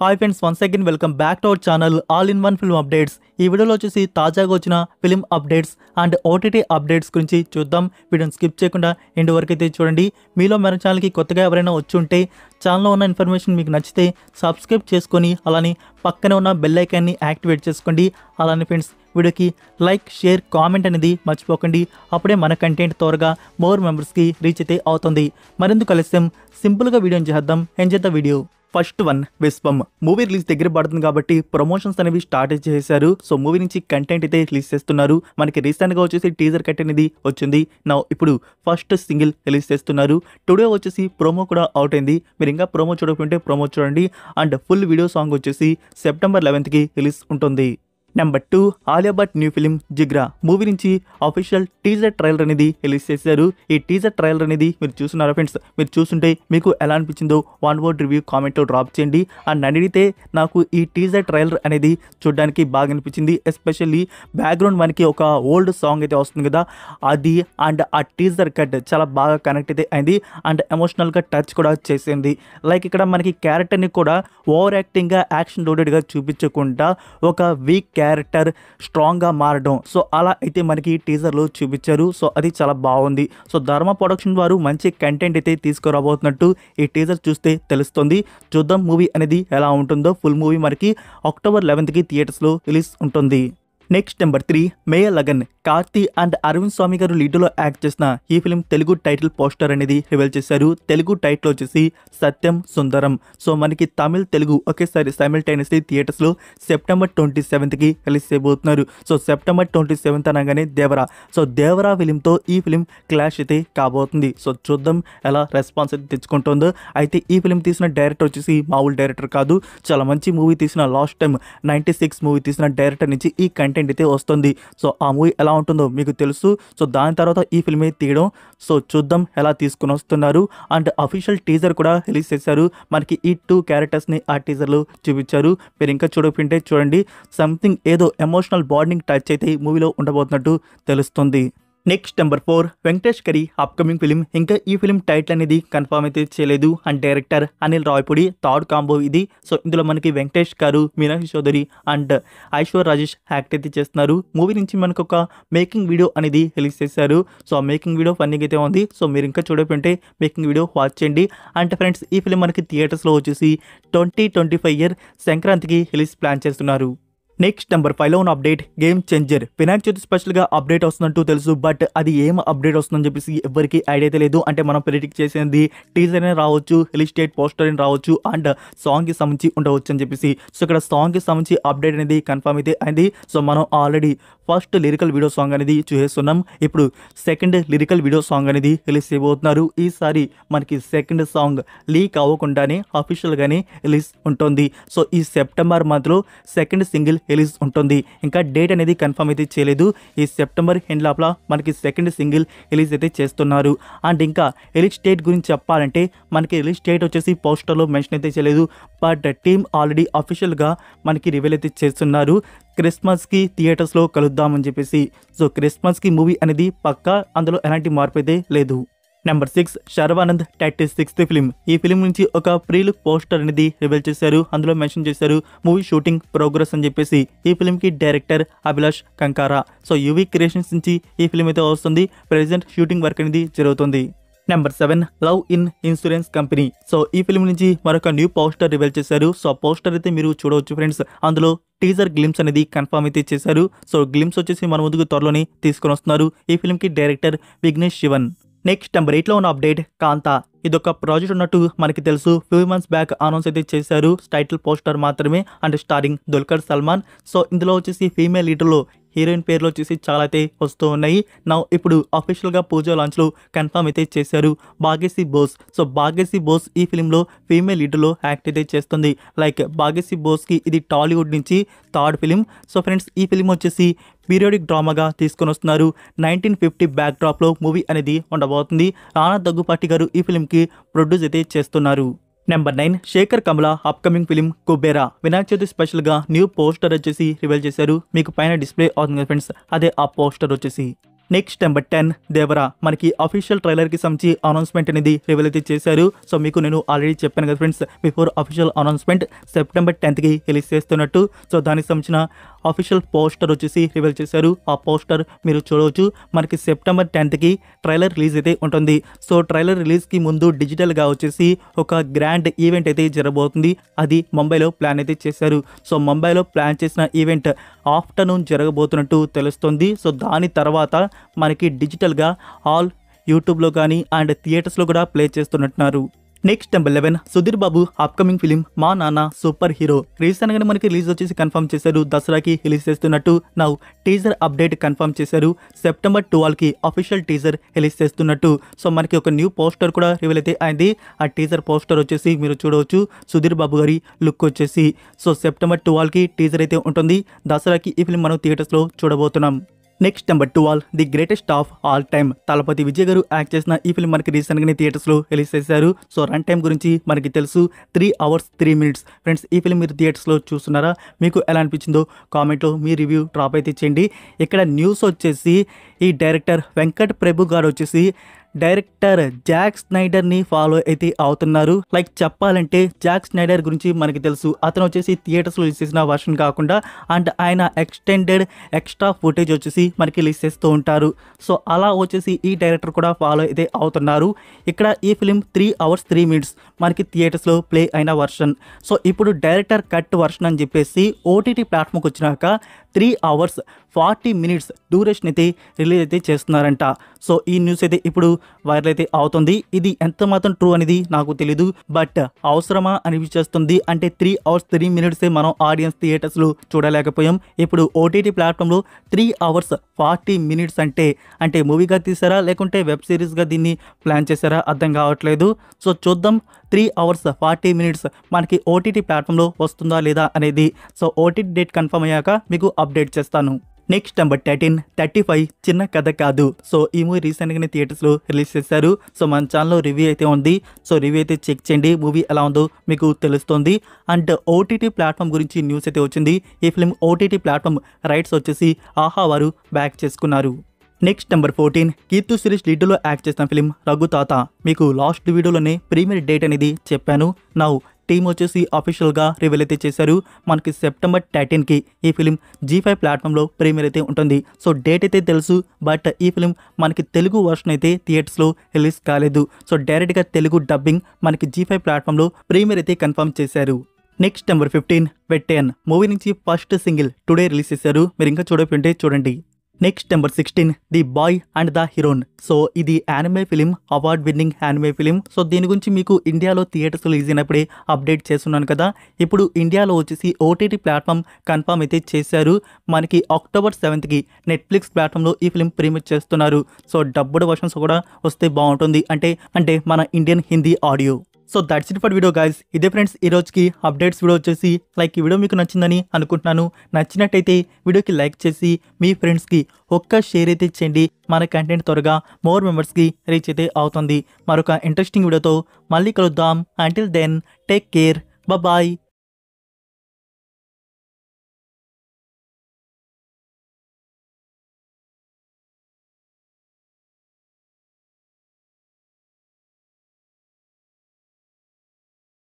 Hi friends, once again welcome back to our channel all in one film updates. ఈ వీడియోలో వచ్చేసి తాజాగా వచ్చిన film updates and OTT updates గురించి చూద్దాం. వీడియోని స్కిప్ చేయకుండా ఎండ్ వరకు అయితే చూడండి. మీలో మన ఛానల్కి కొత్తగా ఎవరైనా వచ్చి ఉంటే ఛానల్లో ఉన్న ఇన్ఫర్మేషన్ మీకు నచ్చితే సబ్స్క్రైబ్ చేసుకొని అలానే పక్కనే ఉన్న బెల్ ఐకాన్ని యాక్టివేట్ చేసుకోండి. అలానే ఫ్రెండ్స్, వీడియోకి లైక్, షేర్, కామెంట్ అనేది మర్చిపోకండి. అప్పుడే మన కంటెంట్ త్వరగా మోర్ మెంబర్స్కి రీచ్ అయితే అవుతుంది. మరెందుకు కలిసాం, సింపుల్గా వీడియోని చేద్దాం. Enjoy the video. First one, Vishwam movie release దగ్గర పడుతుంది కాబట్టి ప్రమోషన్స్ అనేవి స్టార్ట్ చేశారు. సో మూవీ నుంచి కంటెంట్ అయితే రిలీజ్ చేస్తున్నారు. మనకి రీసెంట్గా వచ్చేసి టీజర్ కట్ అనేది వచ్చింది. నా ఇప్పుడు ఫస్ట్ సింగిల్ రిలీజ్ చేస్తున్నారు. టుడే వచ్చేసి ప్రోమో కూడా అవుట్ అయింది. మీరు ఇంకా ప్రోమో చూడకుంటే ప్రోమో చూడండి. అండ్ ఫుల్ వీడియో సాంగ్ వచ్చేసి సెప్టెంబర్ 11కి రిలీజ్ ఉంటుంది. Number 2, Alia Bhatt new film Jigra movie నుంచి అఫీషియల్ టీజర్ ట్రైలర్ అనేది రిలీజ్ చేశారు. ఈ టీజర్ ట్రైలర్ అనేది మీరు చూస్తున్నారా ఫ్రెండ్స్? మీరు చూస్తుంటే మీకు ఎలా అనిపించిందో వన్ వర్డ్ రివ్యూ కామెంట్లో డ్రాప్ చేయండి. అండ్ అడిగితే నాకు ఈ టీజర్ ట్రైలర్ అనేది చూడడానికి బాగా అనిపించింది. ఎస్పెషల్లీ బ్యాక్గ్రౌండ్ మనకి ఒక ఓల్డ్ సాంగ్ అయితే వస్తుంది కదా, అది అండ్ ఆ టీజర్ కట్ చాలా బాగా కనెక్ట్ అయితే అయింది. అండ్ ఎమోషనల్గా టచ్ కూడా చేసింది. లైక్ ఇక్కడ మనకి క్యారెక్టర్ని కూడా ఓవర్ యాక్టింగ్గా, యాక్షన్ లోడెడ్గా చూపించకుండా ఒక వీక్ క్యారెక్టర్ స్ట్రాంగ్గా మారడం, సో అలా అయితే మనకి టీజర్లో చూపించారు. సో అది చాలా బాగుంది. సో ధర్మ ప్రొడక్షన్ వారు మంచి కంటెంట్ అయితే తీసుకురాబోతున్నట్టు ఈ టీజర్ చూస్తే తెలుస్తుంది. చూద్దాం మూవీ అనేది ఎలా ఉంటుందో. ఫుల్ మూవీ మనకి అక్టోబర్ 11కి థియేటర్స్లో రిలీజ్ ఉంటుంది. Next number 3, Meiyazhagan Karthi and Arvind Swamy గారు లీడ్లో యాక్ట్ చేసిన ఈ ఫిలిం తెలుగు టైటిల్ పోస్టర్ అనేది రివీల్ చేశారు. తెలుగు టైటిల్ వచ్చేసి సత్యం సుందరం. సో మనకి తమిళ్, తెలుగు ఒకేసారి సైమిల్టైనియస్లీ థియేటర్స్లో సెప్టెంబర్ 27కి రిలీజ్ చేయబోతున్నారు. సో సెప్టెంబర్ 27 అనగానే దేవరా. సో దేవరా ఫిలింతో ఈ ఫిలిం క్లాష్ అయితే కాబోతుంది. సో చూద్దాం ఎలా రెస్పాన్స్ అయితే తెచ్చుకుంటుందో. అయితే ఈ ఫిలిం తీసిన డైరెక్టర్ వచ్చేసి మామూలు డైరెక్టర్ కాదు. చాలా మంచి మూవీ తీసిన, లాస్ట్ టైం 96 మూవీ తీసిన డైరెక్టర్ నుంచి ఈ కంటెంట్ అయితే వస్తుంది. సో ఆ మూవీ ఎలా ఉంటుందో మీకు తెలుసు. సో దాని తర్వాత ఈ ఫిల్మే తీయడం. సో చూద్దాం ఎలా తీసుకుని వస్తున్నారు. అండ్ అఫీషియల్ టీజర్ కూడా రిలీజ్ చేశారు. మనకి ఈ 2 క్యారెక్టర్స్ని ఆ టీజర్లో చూపించారు. మీరు ఇంకా చూడకుంటే చూడండి. సంథింగ్ ఏదో ఎమోషనల్ బాండింగ్ టచ్ అయితే ఈ మూవీలో ఉండబోతున్నట్టు తెలుస్తుంది. Next number 4, Venkatesh curry upcoming film. ఇంకా ఈ ఫిలిం టైటిల్ అనేది కన్ఫర్మ్ అయితే చేయలేదు. And director Anil Ravipudi. Third combo ఇది. సో ఇందులో మనకి వెంకటేష్ గారు, మీనాక్షి చౌదరి అండ్ ఐశ్వర్య రాజేష్ యాక్ట్ అయితే చేస్తున్నారు. మూవీ నుంచి మనకు ఒక మేకింగ్ వీడియో అనేది రిలీజ్ చేశారు. సో ఆ మేకింగ్ వీడియో ఫన్నీగా అయితే ఉంది. సో మీరు ఇంకా చూడకుంటే మేకింగ్ వీడియో వాచ్ చేయండి. అంటే ఫ్రెండ్స్, ఈ ఫిలిం మనకి థియేటర్స్లో వచ్చేసి 2025 ఇయర్ సంక్రాంతికి రిలీజ్ ప్లాన్ చేస్తున్నారు. నెక్స్ట్ నెంబర్ 5లో ఉన్న update, game changer. Vinayaka Chavithi స్పెషల్గా అప్డేట్ వస్తున్నట్టు తెలుసు. బట్ అది ఏం అప్డేట్ వస్తుందని చెప్పేసి ఎవరికి ఐడియా అయితే లేదు. అంటే మనం ప్రెడిక్ట్ చేసేది టీజర్ అయినా రావచ్చు, రిలీజ్ డేట్ పోస్టర్ అయినా రావచ్చు, అండ్ సాంగ్కి సంబంధించి ఉండవచ్చు అని చెప్పేసి. సో ఇక్కడ సాంగ్కి సంబంధించి అప్డేట్ అనేది కన్ఫర్మ్ అయితే అయింది. సో మనం already first lyrical video song అనేది చూసేస్తున్నాం. ఇప్పుడు సెకండ్ లిరికల్ వీడియో సాంగ్ అనేది రిలీజ్ చేయబోతున్నారు. ఈసారి మనకి సెకండ్ సాంగ్ లీక్ అవ్వకుండానే అఫీషియల్గానే రిలీజ్ ఉంటుంది. సో ఈ సెప్టెంబర్ మంత్లో సెకండ్ సింగిల్ రిలీజ్ ఉంటుంది. ఇంకా డేట్ అనేది కన్ఫర్మ్ అయితే చేయలేదు. ఈ సెప్టెంబర్ ఎండ్ లోపల మనకి సెకండ్ సింగిల్ రిలీజ్ అయితే చేస్తున్నారు. అండ్ ఇంకా రిలీజ్ డేట్ గురించి చెప్పాలంటే మనకి రిలీజ్ డేట్ వచ్చేసి పోస్టర్లో మెన్షన్ అయితే చేయలేదు. బట్ టీమ్ ఆల్రెడీ అఫీషియల్గా మనకి రివీల్ అయితే చేస్తున్నారు. క్రిస్మస్కి థియేటర్స్లో కలుద్దామని చెప్పేసి. సో క్రిస్మస్కి మూవీ అనేది పక్కా, అందులో ఎలాంటి మార్పు అయితే లేదు. Number 6, Sharwanand 36th film. ఈ ఫిలిం నుంచి ఒక ప్రీ లుక్ పోస్టర్ అనేది రివీల్ చేశారు. అందులో మెన్షన్ చేశారు మూవీ షూటింగ్ ప్రోగ్రెస్ అని చెప్పేసి. ఈ ఫిలింకి director Abhilash Kankara. So UV Creations నుంచి ఈ ఫిలిం అయితే వస్తుంది. ప్రెజెంట్ షూటింగ్ వర్క్ అనేది జరుగుతుంది. Number 7, love in insurance company. So ఈ ఫిలిం నుంచి మరొక న్యూ పోస్టర్ రివీల్ చేశారు. సో ఆ పోస్టర్ అయితే మీరు చూడవచ్చు ఫ్రెండ్స్. అందులో టీజర్ గ్లిమ్స్ అనేది కన్ఫర్మ్ అయితే చేశారు. సో గ్లిమ్స్ వచ్చేసి మన ముందుకు త్వరలోనే తీసుకొని వస్తున్నారు. ఈ ఫిలింకి director Vignesh Shivan. Next number 8లో ఉన్న అప్డేట్, కాంతా. ఇదొక ప్రాజెక్ట్ ఉన్నట్టు మనకి తెలుసు. ఫ్యూ మంత్స్ బ్యాక్ అనౌన్స్ అయితే చేశారు. టైటిల్ పోస్టర్ మాత్రమే. And starring Dulquer Salman. So ఇందులో వచ్చేసి ఫీమేల్ లీడర్లో హీరోయిన్ పేర్లు వచ్చేసి చాలా అయితే వస్తూ ఉన్నాయి. నా ఇప్పుడు అఫీషియల్గా పూజా లాంచ్లో కన్ఫర్మ్ అయితే చేశారు భాగ్యశ్రీ బోస్. సో భాగ్యశ్రీ బోస్ ఈ ఫిలింలో ఫీమేల్ లీడర్లో యాక్ట్ అయితే చేస్తుంది. లైక్ భాగ్యశ్రీ బోస్కి ఇది టాలీవుడ్ నుంచి థర్డ్ ఫిలిం. సో ఫ్రెండ్స్, ఈ ఫిలిం వచ్చేసి పీరియాడిక్ డ్రామాగా తీసుకొని వస్తున్నారు. 1950 బ్యాక్ డ్రాప్లో మూవీ అనేది ఉండబోతుంది. రానా దగ్గుపాటి గారు ఈ ఫిలింకి ప్రొడ్యూస్ అయితే చేస్తున్నారు. Number 9, Sekhar Kammula upcoming film Kubera. Vinayaka Chavithi స్పెషల్గా న్యూ పోస్టర్ వచ్చేసి రివీల్ చేశారు. మీకు పైన డిస్ప్లే అవుతుంది ఫ్రెండ్స్, అదే ఆ పోస్టర్ వచ్చేసి. నెక్స్ట్ నెంబర్ 10 దేవరా మనకి అఫీషియల్ ట్రైలర్కి సంబంధించి అనౌన్స్మెంట్ అనేది రివీల్ అయితే చేశారు. సో మీకు నేను ఆల్రెడీ చెప్పాను కదా friends, before official announcement September 10కి రిలీజ్ చేస్తున్నట్టు. సో దానికి సంబంధించిన అఫీషియల్ పోస్టర్ వచ్చేసి రివీల్ చేశారు. ఆ పోస్టర్ మీరు చూడవచ్చు. మనకి సెప్టెంబర్ 10కి ట్రైలర్ రిలీజ్ అయితే ఉంటుంది. సో ట్రైలర్ రిలీజ్కి ముందు డిజిటల్గా వచ్చేసి ఒక గ్రాండ్ ఈవెంట్ అయితే జరగబోతుంది. అది ముంబైలో ప్లాన్ అయితే చేశారు. సో ముంబైలో ప్లాన్ చేసిన ఈవెంట్ ఆఫ్టర్నూన్ జరగబోతున్నట్టు తెలుస్తుంది. సో దాని తర్వాత మనకి డిజిటల్గా ఆల్ యూట్యూబ్లో కానీ అండ్ థియేటర్స్లో కూడా play చేస్తున్నట్టున్నారు. Next number 11 Sudheer Babu upcoming film మా నాన్న సూపర్ హీరో రీసెంట్గానే మనకి రిలీజ్ వచ్చేసి కన్ఫర్మ్ చేశారు. దసరాకి రిలీజ్ చేస్తున్నట్టు. నౌ టీజర్ అప్డేట్ కన్ఫర్మ్ చేశారు. సెప్టెంబర్ 12కి అఫీషియల్ టీజర్ రిలీజ్ చేస్తున్నట్టు. సో మనకి ఒక న్యూ పోస్టర్ కూడా రివీల్ అయితే అయింది. ఆ టీజర్ పోస్టర్ వచ్చేసి మీరు చూడవచ్చు. సుధీర్ బాబు గారి లుక్ వచ్చేసి. సో సెప్టెంబర్ 12కి టీజర్ అయితే ఉంటుంది. దసరాకి ఈ ఫిలిం మనం థియేటర్స్లో చూడబోతున్నాం. Next number 12 the greatest of all time Thalapathy Vijay గారు యాక్ట్ చేసిన ఈ ఫిల్మ్ మనకి రీసెంట్గానే థియేటర్స్లో రిలీజ్ చేశారు. సో రన్ టైం గురించి మనకి తెలుసు 3 hours 3 minutes. ఫ్రెండ్స్ ఈ ఫిల్మ్ మీరు థియేటర్స్లో చూస్తున్నారా? మీకు ఎలా అనిపించిందో కామెంట్లో మీ రివ్యూ డ్రాప్ అయితే చేయండి. ఇక్కడ న్యూస్ వచ్చేసి ఈ డైరెక్టర్ వెంకట్ ప్రభు గారు వచ్చేసి డైరెక్టర్ జాక్ స్నైడర్ని ఫాలో అయితే అవుతున్నారు. లైక్ చెప్పాలంటే జాక్ స్నైడర్ గురించి మనకి తెలుసు. అతను వచ్చేసి థియేటర్స్లో రిలీజ్ చేసిన వర్షన్ కాకుండా అండ్ ఆయన ఎక్స్టెండెడ్ ఎక్స్ట్రా ఫుటేజ్ వచ్చేసి మనకి రిలీజ్ చేస్తూ ఉంటారు. సో అలా వచ్చేసి ఈ డైరెక్టర్ కూడా ఫాలో అయితే అవుతున్నారు. ఇక్కడ ఈ ఫిలిం 3 hours 3 minutes మనకి థియేటర్స్లో ప్లే అయిన వర్షన్. సో ఇప్పుడు డైరెక్టర్ కట్ వర్షన్ అని చెప్పేసి ఓటీటీ ప్లాట్ఫామ్కి వచ్చినాక 3 hours 40 minutes డ్యూరేషన్ అయితే రిలీజ్ అయితే చేస్తున్నారంట. సో ఈ న్యూస్ అయితే ఇప్పుడు వైరల్ అయితే అవుతుంది. ఇది ఎంత మాత్రం ట్రూ అనేది నాకు తెలీదు, బట్ అవసరమా అనిపించేస్తుంది. అంటే 3 hours 3 minutes మనం ఆడియన్స్ థియేటర్స్లో చూడలేకపోయాం. ఇప్పుడు ఓటీటీ ప్లాట్ఫామ్లో 3 hours 40 minutes అంటే మూవీగా తీసారా లేకుంటే వెబ్ సిరీస్గా దీన్ని ప్లాన్ చేశారా అర్థం కావట్లేదు. సో చూద్దాం 3 hours 40 minutes మనకి ఓటీటీ ప్లాట్ఫామ్లో వస్తుందా లేదా అనేది. సో ఓటీటీ డేట్ కన్ఫర్మ్ అయ్యాక మీకు అప్డేట్ చేస్తాను. నెక్స్ట్ నెంబర్ 13 35 చిన్న కథ కాదు. సో ఈ మూవీ రీసెంట్గానే థియేటర్స్లో రిలీజ్ చేశారు. సో మన ఛానల్లో రివ్యూ అయితే ఉంది. సో రివ్యూ అయితే చెక్ చేయండి. మూవీ ఎలా ఉందో మీకు తెలుస్తుంది. అండ్ ఓటీటీ ప్లాట్ఫామ్ గురించి న్యూస్ అయితే వచ్చింది. ఈ ఫిల్మ్ ఓటీటీ ప్లాట్ఫామ్ రైట్స్ వచ్చేసి ఆహా వారు బ్యాక్ చేసుకున్నారు. Next number 14 Keerthy Suresh లీడ్లో act చేసిన ఫిలిం రఘుతాత. మీకు లాస్ట్ వీడియోలోనే ప్రీమియర్ డేట్ అనేది చెప్పాను. నౌ టీమ్ వచ్చేసి అఫీషియల్గా రివీల్ అయితే చేశారు. మనకి సెప్టెంబర్ 13కి ఈ ఫిలిం G5 ప్లాట్ఫామ్లో ప్రీమియర్ అయితే ఉంటుంది. సో డేట్ అయితే తెలుసు, బట్ ఈ ఫిలిం మనకి తెలుగు వర్షన్ అయితే థియేటర్స్లో రిలీజ్ కాలేదు. సో డైరెక్ట్గా తెలుగు డబ్బింగ్ మనకి G5 ప్లాట్ఫామ్లో ప్రీమియర్ అయితే కన్ఫర్మ్ చేశారు. నెక్స్ట్ నెంబర్ 15 వెట్టెన్ మూవీ నుంచి ఫస్ట్ సింగిల్ టుడే రిలీజ్ చేశారు. మీరు ఇంకా చూడకుంటే చూడండి. Next number 16 the boy and the heron. So ఇది anime film, award winning anime film. So దీని గురించి మీకు ఇండియాలో థియేటర్స్ రిలీజ్ అయినప్పుడే అప్డేట్ చేస్తున్నాను కదా. ఇప్పుడు ఇండియాలో వచ్చేసి ఓటీటీ ప్లాట్ఫామ్ కన్ఫర్మ్ అయితే చేశారు. మనకి October 7కి నెట్ఫ్లిక్స్ ప్లాట్ఫామ్లో ఈ ఫిలిం ప్రీమియర్ చేస్తున్నారు. సో డబ్బుడ్ వర్షన్స్ కూడా వస్తే బాగుంటుంది. అంటే మన Indian Hindi audio. So that's it for video guys. ఇదే ఫ్రెండ్స్ ఈ రోజుకి అప్డేట్స్ వీడియో వచ్చేసి. లైక్ ఈ వీడియో మీకు నచ్చిందని అనుకుంటున్నాను. నచ్చినట్టయితే వీడియోకి లైక్ చేసి మీ ఫ్రెండ్స్కి ఒక్క షేర్ అయితే చేయండి. మన కంటెంట్ త్వరగా మోర్ మెంబర్స్కి రీచ్ అయితే అవుతుంది. మరొక ఇంట్రెస్టింగ్ వీడియోతో మళ్ళీ కలుద్దాం. Until then take care, bye.